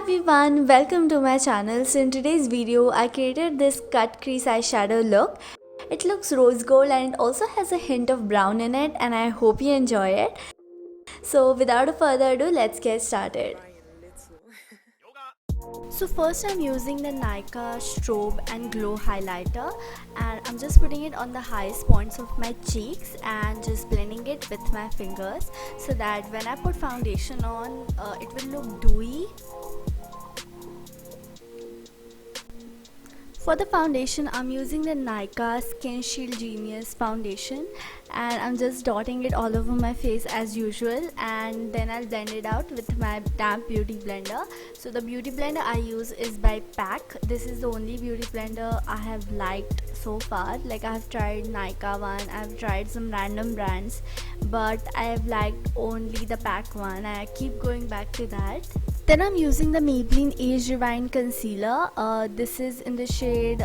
everyone, welcome to my channel. So in today's video I created this cut crease eyeshadow look. It looks rose gold and it also has a hint of brown in it, and I hope you enjoy it. So without further ado, let's get started. So first I'm using the Nykaa Strobe and Glow highlighter, and I'm just putting it on the highest points of my cheeks and just blending it with my fingers so that when I put foundation on, it will look dewy. For the foundation, I'm using the Nykaa SkinShield Genius foundation, and I'm just dotting it all over my face as usual, and then I'll blend it out with my damp beauty blender. So the beauty blender I use is by PAC. This is the only beauty blender I have liked so far. Like, I have tried Nykaa one, I've tried some random brands, but I have liked only the PAC one. I keep going back to that. Then I'm using the Maybelline Age Rewind Concealer. This is in the shade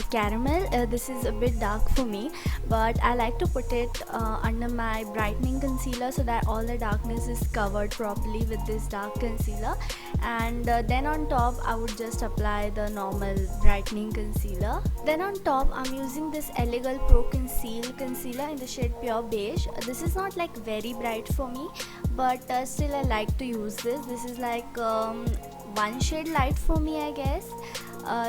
Caramel. This is a bit dark for me, but I like to put it under my brightening concealer so that all the darkness is covered properly with this dark concealer. And then on top I would just apply the normal brightening concealer. Then on top I'm using this Elegant Pro Conceal concealer in the shade Pure Beige. This is not like very bright for me, but still I like to use this. This is like one shade light for me, I guess.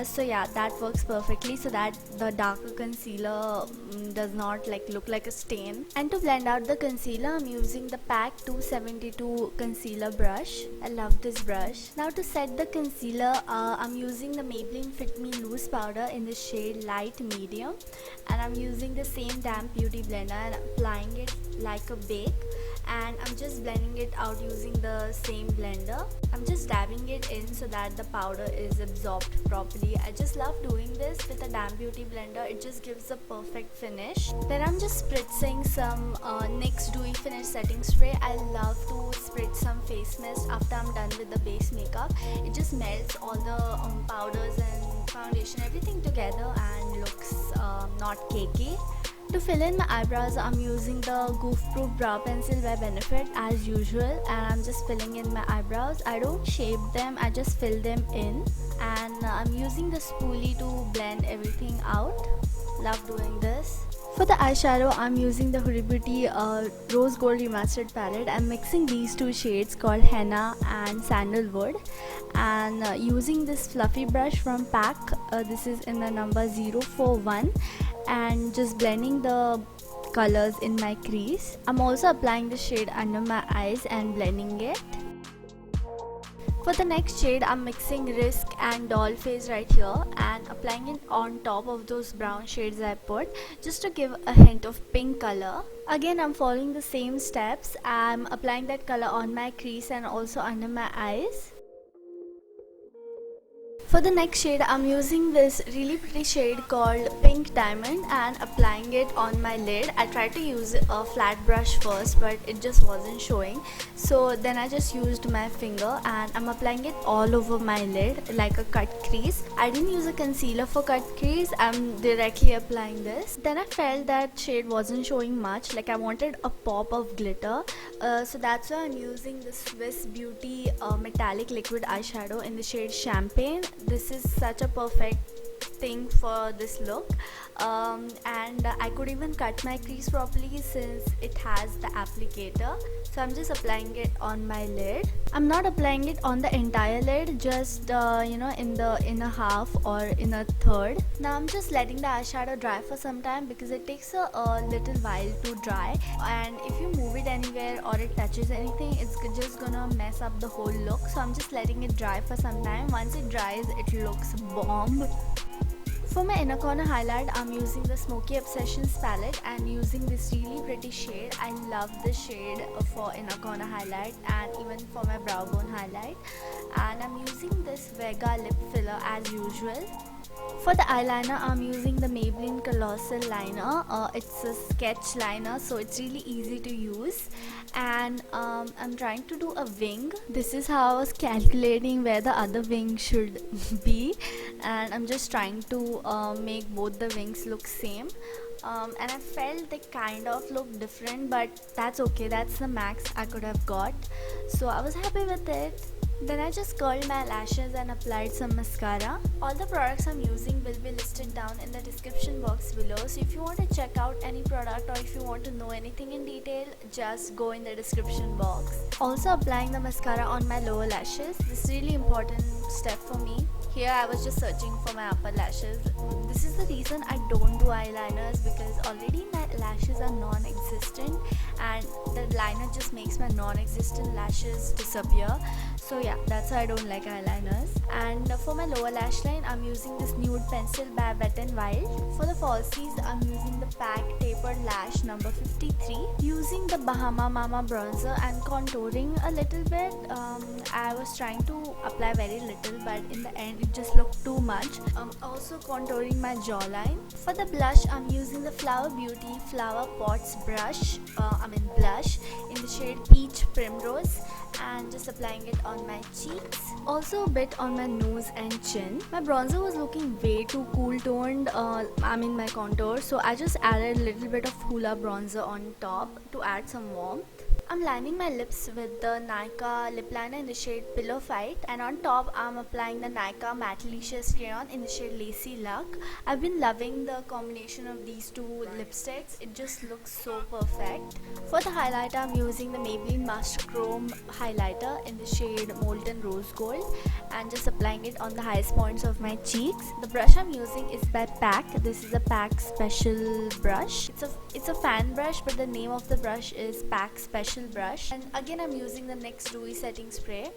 So yeah, that works perfectly so that the darker concealer does not look like a stain. And to blend out the concealer, I'm using the PAC 272 concealer brush. I love this brush. Now to set the concealer, I'm using the Maybelline Fit Me Loose powder in the shade Light Medium, and I'm using the same damp beauty blender and applying it like a bake, and I'm just blending it out using the same blender. I'm just dabbing it in so that the powder is absorbed properly. I just love doing this with a damp beauty blender. It just gives a perfect finish. Then I'm just spritzing some NYX Dewy Finish Setting Spray. I love to spritz some face mist after I'm done with the base makeup. It just melts all the powders and foundation, everything together, and looks not cakey. To fill in my eyebrows, I'm using the Goof Proof Brow Pencil by Benefit as usual, and I'm just filling in my eyebrows. I don't shape them, I just fill them in, and I'm using the spoolie to blend everything out. Love doing this. For the eyeshadow, I'm using the Huda Beauty Rose Gold Remastered palette. I'm mixing these two shades called Henna and Sandalwood, and using this fluffy brush from PAC. This is in the number 041, and just blending the colors in my crease. I'm also applying the shade under my eyes and blending it. For the next shade, I'm mixing Risk and Doll Face right here and applying it on top of those brown shades I put, just to give a hint of pink color. Again, I'm following the same steps. I'm applying that color on my crease and also under my eyes. For the next shade, I'm using this really pretty shade called Pink Diamond and applying it on my lid. I tried to use a flat brush first, but it just wasn't showing. So then I just used my finger and I'm applying it all over my lid like a cut crease. I didn't use a concealer for cut crease. I'm directly applying this. Then I felt that shade wasn't showing much. Like, I wanted a pop of glitter. So that's why I'm using the Swiss Beauty metallic liquid eyeshadow in the shade Champagne. This is such a perfect thing for this look, and I could even cut my crease properly since it has the applicator. So I'm just applying it on my lid. I'm not applying it on the entire lid, just in the inner half or inner third. Now I'm just letting the eyeshadow dry for some time because it takes a little while to dry, and if you move it anywhere or it touches anything, it's just gonna mess up the whole look. So I'm just letting it dry for some time. Once it dries, it looks bomb. For my inner corner highlight, I'm using the Smokey Obsessions palette and using this really pretty shade. I love this shade for inner corner highlight and even for my brow bone highlight. And I'm using this Vega lip filler as usual. For the eyeliner, I'm using the Maybelline Colossal liner. It's a sketch liner, so it's really easy to use. And I'm trying to do a wing. This is how I was calculating where the other wing should be, and I'm just trying to make both the wings look same. And I felt they kind of look different, but that's okay. That's the max I could have got, so I was happy with it. Then I just curled my lashes and applied some mascara. All the products I'm using will be listed down in the description box below. So if you want to check out any product or if you want to know anything in detail, just go in the description box. Also applying the mascara on my lower lashes. This is really important step for me. Here I was just searching for my upper lashes. This is the reason I don't do eyeliners, because already my lashes are non-existent and the liner just makes my non-existent lashes disappear. So yeah, that's why I don't like eyeliners. And for my lower lash line, I'm using this nude pencil by Wet n Wild. For the falsies, I'm using the PAC Tapered Lash number 53. Using the Bahama Mama Bronzer and contouring a little bit. I was trying to apply very little, but in the end it just looked too much. Also contouring my jawline. For the blush, I'm using the Flower Beauty Flower Pots blush in the shade Peach Primrose, and just applying it on my cheeks, also a bit on my nose and chin. My bronzer was looking way too cool toned, my contour, so I just added a little bit of Huda bronzer on top to add some warmth. I'm lining my lips with the Nykaa lip liner in the shade Pillow Fight, and on top I'm applying the Nykaa Mattelicious crayon in the shade Lacy Luck. I've been loving the combination of these two lipsticks. It just looks so perfect. For the highlighter, I'm using the Maybelline Master Chrome highlighter in the shade Molten Rose Gold and just applying it on the highest points of my cheeks. The brush I'm using is by PAC. This is a PAC Special brush. It's a fan brush, but the name of the brush is PAC Special brush. And again, I'm using the NYX Dewy setting spray.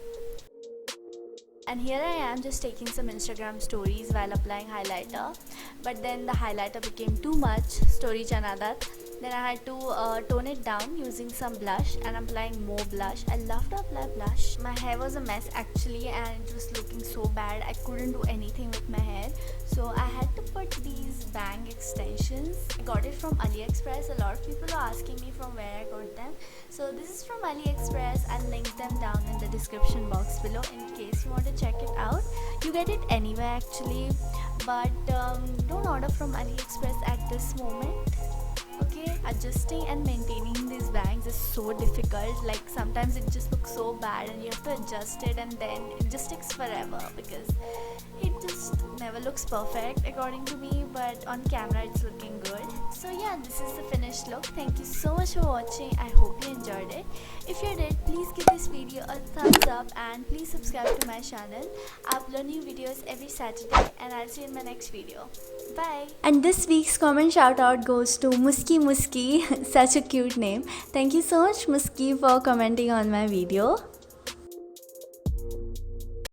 And here I am just taking some Instagram stories while applying highlighter, but then the highlighter became too much, story chanadat. Then I had to tone it down using some blush, and I'm applying more blush. I love to apply blush. My hair was a mess actually, and it was looking so bad. I couldn't do anything with my hair, so I had to put these bang extensions. I got it from AliExpress. A lot of people are asking me from where I got them. So this is from AliExpress. I'll link them down in the description box below in case you want to check it out. You get it anywhere actually, but don't order from AliExpress at this moment. Okay, adjusting and maintaining these bangs is so difficult. Like sometimes it just looks so bad and you have to adjust it, and then it just takes forever because it just never looks perfect according to me, but on camera it's looking good. So yeah, this is the finished look. Thank you so much for watching. I hope you enjoyed it. If you did, please give this video a thumbs up and please subscribe to my channel. I upload new videos every Saturday, and I'll see you in my next video. Bye. And this week's comment shout out goes to Muski, such a cute name. Thank you so much Muski for commenting on my video.